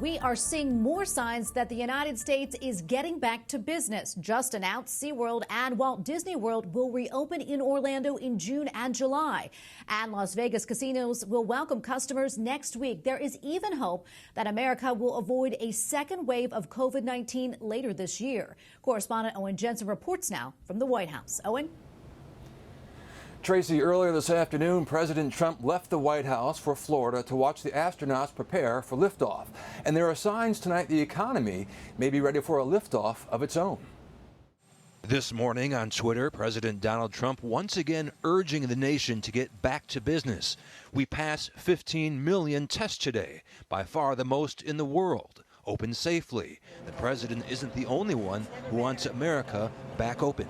we are seeing more signs that the United States is getting back to business. Just announced, SeaWorld and Walt Disney World will reopen in Orlando in June and July. And Las Vegas casinos will welcome customers next week. There is even hope that America will avoid a second wave of COVID-19 later this year. Correspondent Owen Jensen reports now from the White House. Owen? Tracy, earlier this afternoon, President Trump left the White House for Florida to watch the astronauts prepare for liftoff. And there are signs tonight the economy may be ready for a liftoff of its own. This morning on Twitter, President Donald Trump once again urging the nation to get back to business. We passed 15 million tests today, by far the most in the world. Open safely. The president isn't the only one who wants America back open.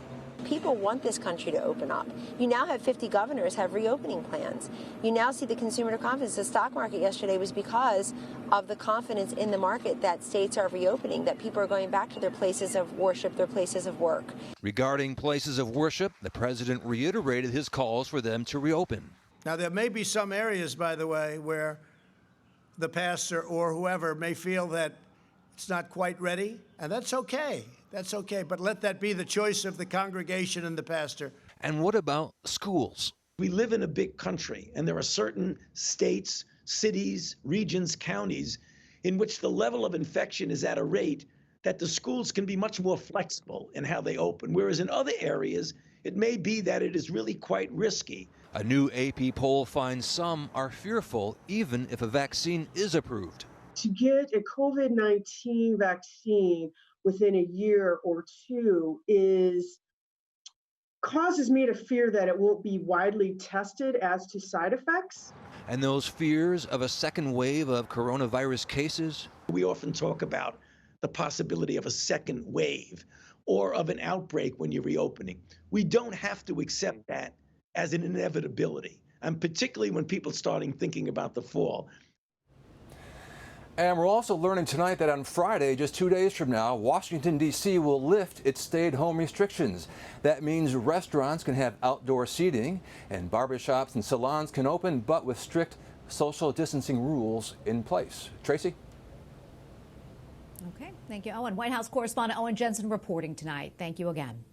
People want this country to open up. You now have 50 governors have reopening plans. You now see the consumer confidence. The stock market yesterday was because of the confidence in the market that states are reopening, that people are going back to their places of worship, their places of work. Regarding places of worship, the president reiterated his calls for them to reopen. Now, there may be some areas, by the way, where the pastor or whoever may feel that it's not quite ready, and that's okay. That's okay, but let that be the choice of the congregation and the pastor. And what about schools? We live in a big country, and there are certain states, cities, regions, counties in which the level of infection is at a rate that the schools can be much more flexible in how they open, whereas in other areas, it may be that it is really quite risky. A new AP poll finds some are fearful even if a vaccine is approved. To get a COVID-19 vaccine within a year or two causes me to fear that it won't be widely tested as to side effects. And those fears of a second wave of coronavirus cases? We often talk about the possibility of a second wave or of an outbreak when you're reopening. We don't have to accept that as an inevitability, and particularly when people starting thinking about the fall. And we're also learning tonight that on Friday, just 2 days from now, Washington, D.C. will lift its stay-at-home restrictions. That means restaurants can have outdoor seating and barbershops and salons can open, but with strict social distancing rules in place. Tracy? Okay, thank you, Owen. White House correspondent Owen Jensen reporting tonight. Thank you again.